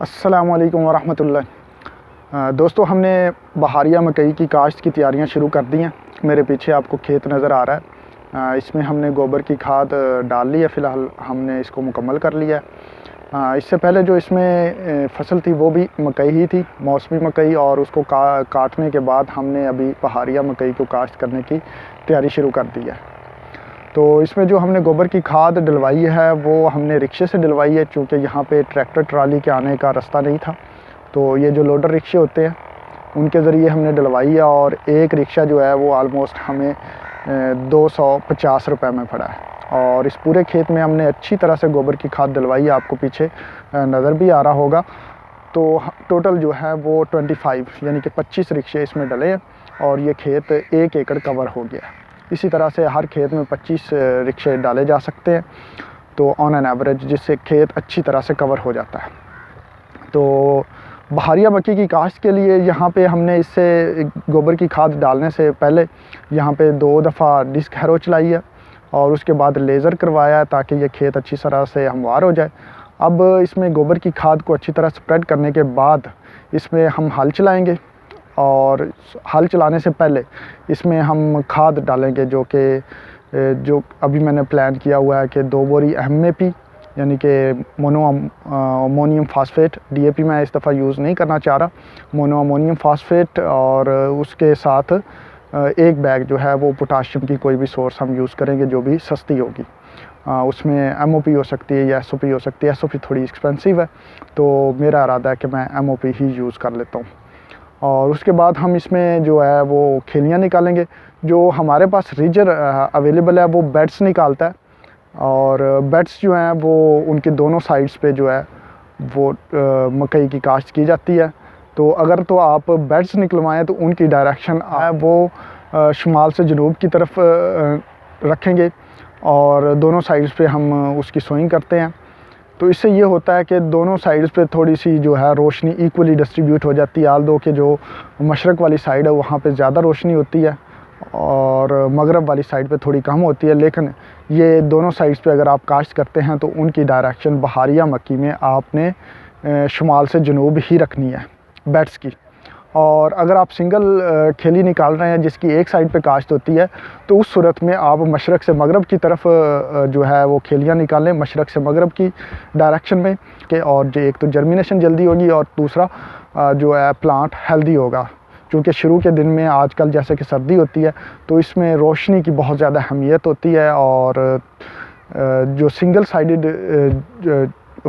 अस्सलामुअलैकुम वरहमतुल्लाह। दोस्तों, हमने बहारिया मकई की काश्त की तैयारियां शुरू कर दी हैं। मेरे पीछे आपको खेत नज़र आ रहा है। इसमें हमने गोबर की खाद डाल ली है। फ़िलहाल हमने इसको मुकम्मल कर लिया है। इससे पहले जो इसमें फसल थी वो भी मकई ही थी, मौसमी मकई, और उसको काटने के बाद हमने अभी बहारिया मकई को काश्त करने की तैयारी शुरू कर दी है। तो इसमें जो हमने गोबर की खाद डलवाई है वो हमने रिक्शे से डलवाई है, क्योंकि यहाँ पे ट्रैक्टर ट्राली के आने का रास्ता नहीं था। तो ये जो लोडर रिक्शे होते हैं उनके ज़रिए हमने डलवाई है, और एक रिक्शा जो है वो आलमोस्ट हमें 250 रुपये में पड़ा है। और इस पूरे खेत में हमने अच्छी तरह से गोबर की खाद डलवाई है, आपको पीछे नज़र भी आ रहा होगा। तो टोटल जो है वो 25 यानी कि 25 रिक्शे इसमें डले हैं, और ये खेत 1 एकड़ कवर हो गया है। इसी तरह से हर खेत में 25 रिक्शे डाले जा सकते हैं, तो ऑन एन एवरेज, जिससे खेत अच्छी तरह से कवर हो जाता है। तो बहारिया मक्की की काश्त के लिए यहाँ पे हमने इससे गोबर की खाद डालने से पहले यहाँ पे 2 दफ़ा डिस्क हैरो चलाई है, और उसके बाद लेज़र करवाया है ताकि ये खेत अच्छी तरह से हमवार हो जाए। अब इसमें गोबर की खाद को अच्छी तरह स्प्रेड करने के बाद इसमें हम हल चलाएँगे, और हल चलाने से पहले इसमें हम खाद डालेंगे, जो अभी मैंने प्लान किया हुआ है कि 2 बोरी MAP यानी कि मोनो अमोनियम फास्फेट, DAP मैं इस दफ़ा यूज़ नहीं करना चाह रहा, मोनो अमोनियम फास्फेट, और उसके साथ 1 बैग जो है वो पोटाशियम की कोई भी सोर्स हम यूज़ करेंगे जो भी सस्ती होगी। उसमें MOP हो सकती है या SOP हो सकती है। SOP थोड़ी एक्सपेंसिव है, तो मेरा इरादा है कि मैं MOP ही यूज़ कर लेता हूँ। और उसके बाद हम इसमें जो है वो खेलियाँ निकालेंगे। जो हमारे पास रीजर अवेलेबल है वो बेड्स निकालता है, और बेड्स जो हैं वो उनके दोनों साइड्स पे जो है वो मकई की काश्त की जाती है। तो अगर तो आप बेड्स निकलवाएं तो उनकी डायरेक्शन वो शमाल से जनूब की तरफ रखेंगे, और दोनों साइड्स पे हम उसकी सोइंग करते हैं। तो इससे ये होता है कि दोनों साइड्स पे थोड़ी सी जो है रोशनी इक्वली डिस्ट्रीब्यूट हो जाती है। आल दो कि जो मशरक़ वाली साइड है वहाँ पे ज़्यादा रोशनी होती है, और मगरब वाली साइड पे थोड़ी कम होती है। लेकिन ये दोनों साइड्स पे अगर आप काश्त करते हैं तो उनकी डायरेक्शन बहारिया मक्की में आपने शुमाल से जनूब ही रखनी है बेड्स की। और अगर आप सिंगल खेली निकाल रहे हैं जिसकी एक साइड पे काश्त होती है, तो उस सूरत में आप मशरक़ से मगरब की तरफ जो है वो खेलियाँ निकालें, मशरक़ से मगरब की डायरेक्शन में के। और जो एक तो जर्मिनेशन जल्दी होगी, और दूसरा जो है प्लांट हेल्दी होगा, क्योंकि शुरू के दिन में आजकल जैसे कि सर्दी होती है तो इसमें रोशनी की बहुत ज़्यादा अहमियत होती है, और जो सिंगल साइडेड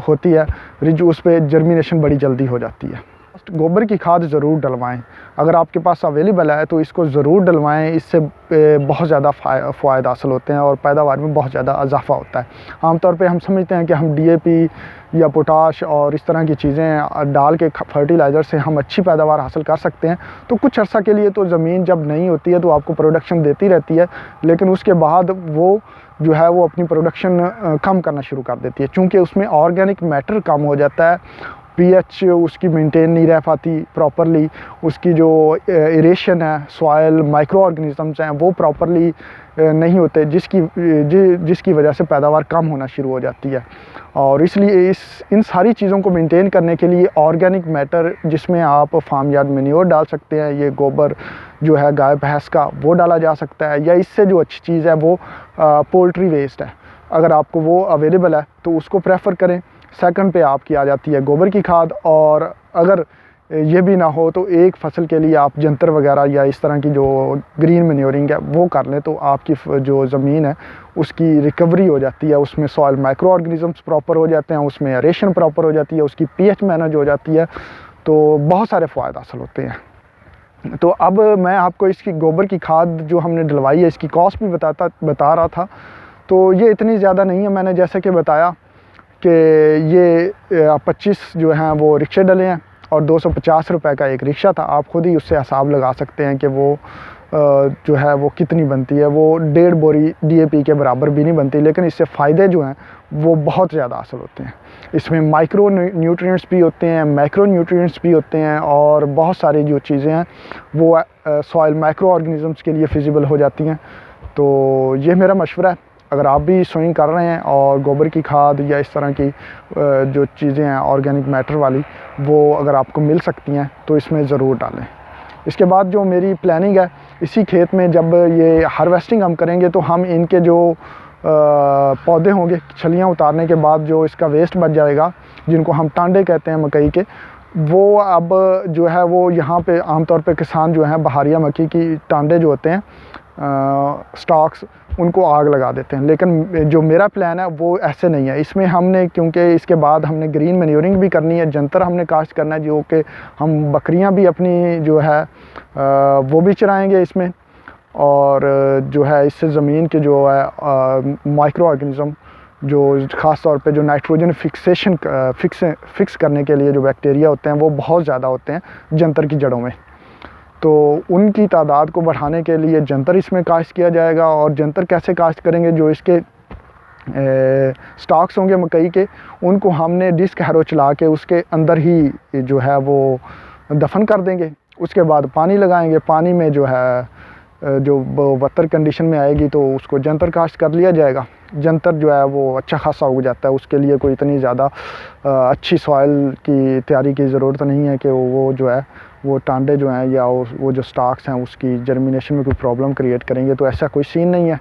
होती है रिज, उस पर जर्मिनेशन बड़ी जल्दी हो जाती है। गोबर की खाद ज़रूर डलवाएं। अगर आपके पास अवेलेबल है तो इसको ज़रूर डलवाएं। इससे बहुत ज़्यादा फ़ायदा हासिल होते हैं, और पैदावार में बहुत ज़्यादा इजाफा होता है। आमतौर पे हम समझते हैं कि हम DAP या पोटाश और इस तरह की चीज़ें डाल के फर्टिलाइज़र से हम अच्छी पैदावार हासिल कर सकते हैं। तो कुछ अर्सा के लिए तो ज़मीन जब नहीं होती है तो आपको प्रोडक्शन देती रहती है, लेकिन उसके बाद वो जो है वो अपनी प्रोडक्शन कम करना शुरू कर देती है, चूँकि उसमें ऑर्गेनिक मैटर कम हो जाता है। pH उसकी मेंटेन नहीं रह पाती प्रॉपरली, उसकी जो एरेशन है, सॉयल माइक्रो ऑर्गेनिज़म्स हैं वो प्रॉपरली नहीं होते, जिसकी वजह से पैदावार कम होना शुरू हो जाती है। और इसलिए इन सारी चीज़ों को मेंटेन करने के लिए ऑर्गेनिक मैटर, जिसमें आप फार्म यार्ड मैन्योर डाल सकते हैं, ये गोबर जो है गाय भैंस का वो डाला जा सकता है, या इससे जो अच्छी चीज़ है वो पोल्ट्री वेस्ट है। अगर आपको वो अवेलेबल है तो उसको प्रेफर करें। सेकंड पे आपकी आ जाती है गोबर की खाद, और अगर ये भी ना हो तो एक फसल के लिए आप जंतर वगैरह या इस तरह की जो ग्रीन मैन्योरिंग है वो कर लें, तो आपकी जो ज़मीन है उसकी रिकवरी हो जाती है, उसमें सॉइल माइक्रो ऑर्गेनिज़म्स प्रॉपर हो जाते हैं, उसमें एरेशन प्रॉपर हो जाती है, उसकी पीएच मैनेज हो जाती है, तो बहुत सारे फ़ायदे हासिल होते हैं। तो अब मैं आपको इसकी गोबर की खाद जो हमने डलवाई है इसकी कॉस्ट भी बता रहा था। तो ये इतनी ज़्यादा नहीं है, मैंने जैसे कि बताया कि ये 25 जो हैं वो रिक्शे डले हैं, और 250 रुपये का एक रिक्शा था। आप खुद ही उससे हिसाब लगा सकते हैं कि वो जो है वो कितनी बनती है। वो 1.5 बोरी DAP के बराबर भी नहीं बनती, लेकिन इससे फ़ायदे जो हैं वो बहुत ज़्यादा हासिल होते हैं। इसमें माइक्रो न्यूट्रिएंट्स भी होते हैं, मैक्रो न्यूट्रिएंट्स भी होते हैं, और बहुत सारी जो चीज़ें हैं वो सॉइल माइक्रो ऑर्गेनिज़म्स के लिए फिजिबल हो जाती हैं। तो ये मेरा मशवरा है। अगर आप भी सोइंग कर रहे हैं और गोबर की खाद या इस तरह की जो चीज़ें हैं ऑर्गेनिक मैटर वाली, वो अगर आपको मिल सकती हैं तो इसमें ज़रूर डालें। इसके बाद जो मेरी प्लानिंग है, इसी खेत में जब ये हार्वेस्टिंग हम करेंगे तो हम इनके जो पौधे होंगे, छलियाँ उतारने के बाद जो इसका वेस्ट बच जाएगा, जिनको हम टांडे कहते हैं मकई के, वो अब जो है वो यहाँ पे आमतौर पे किसान जो हैं बहारिया मक्की की टांडे जो होते हैं स्टॉक्स, उनको आग लगा देते हैं। लेकिन जो मेरा प्लान है वो ऐसे नहीं है। इसमें हमने, क्योंकि इसके बाद हमने ग्रीन मैन्योरिंग भी करनी है, जंतर हमने काश्त करना है, जो कि हम बकरियां भी अपनी जो है वो भी चराएंगे इसमें, और जो है इससे ज़मीन के जो है माइक्रो ऑर्गेनिज़म, जो ख़ास तौर पे जो नाइट्रोजन फिक्स करने के लिए जो बैक्टीरिया होते हैं वो बहुत ज़्यादा होते हैं जंतर की जड़ों में, तो उनकी तादाद को बढ़ाने के लिए जंतर इसमें काश्त किया जाएगा। और जंतर कैसे काश्त करेंगे, जो इसके स्टॉक्स होंगे मकई के, उनको हमने डिस्क हैरो चला के उसके अंदर ही जो है वो दफन कर देंगे। उसके बाद पानी लगाएंगे, पानी में जो है जो बदतर कंडीशन में आएगी तो उसको जंतर काश्त कर लिया जाएगा। जंतर जो है वो अच्छा खासा उग जाता है, उसके लिए कोई इतनी ज़्यादा अच्छी सॉइल की तैयारी की ज़रूरत नहीं है कि वो जो है वो टांडे जो हैं या वो जो स्टॉक्स हैं उसकी जर्मिनेशन में कोई प्रॉब्लम क्रिएट करेंगे, तो ऐसा कोई सीन नहीं है।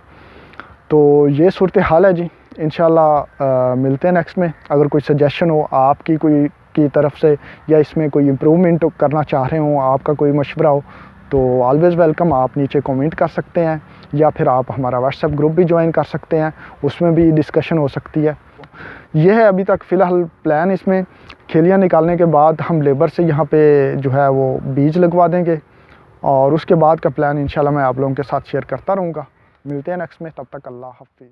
तो ये सूरत हाल है जी। इंशाल्लाह मिलते हैं नेक्स्ट में। अगर कोई सजेशन हो आपकी कोई की तरफ से, या इसमें कोई इम्प्रूवमेंट करना चाह रहे हो, आपका कोई मशवरा हो, तो ऑलवेज़ वेलकम। आप नीचे कमेंट कर सकते हैं, या फिर आप हमारा व्हाट्सएप ग्रुप भी ज्वाइन कर सकते हैं, उसमें भी डिस्कशन हो सकती है। यह है अभी तक फ़िलहाल प्लान। इसमें खेलियाँ निकालने के बाद हम लेबर से यहाँ पे जो है वो बीज लगवा देंगे, और उसके बाद का प्लान इंशाल्लाह मैं आप लोगों के साथ शेयर करता रहूँगा। मिलते हैं नेक्स्ट में, तब तक अल्लाह हाफिज़।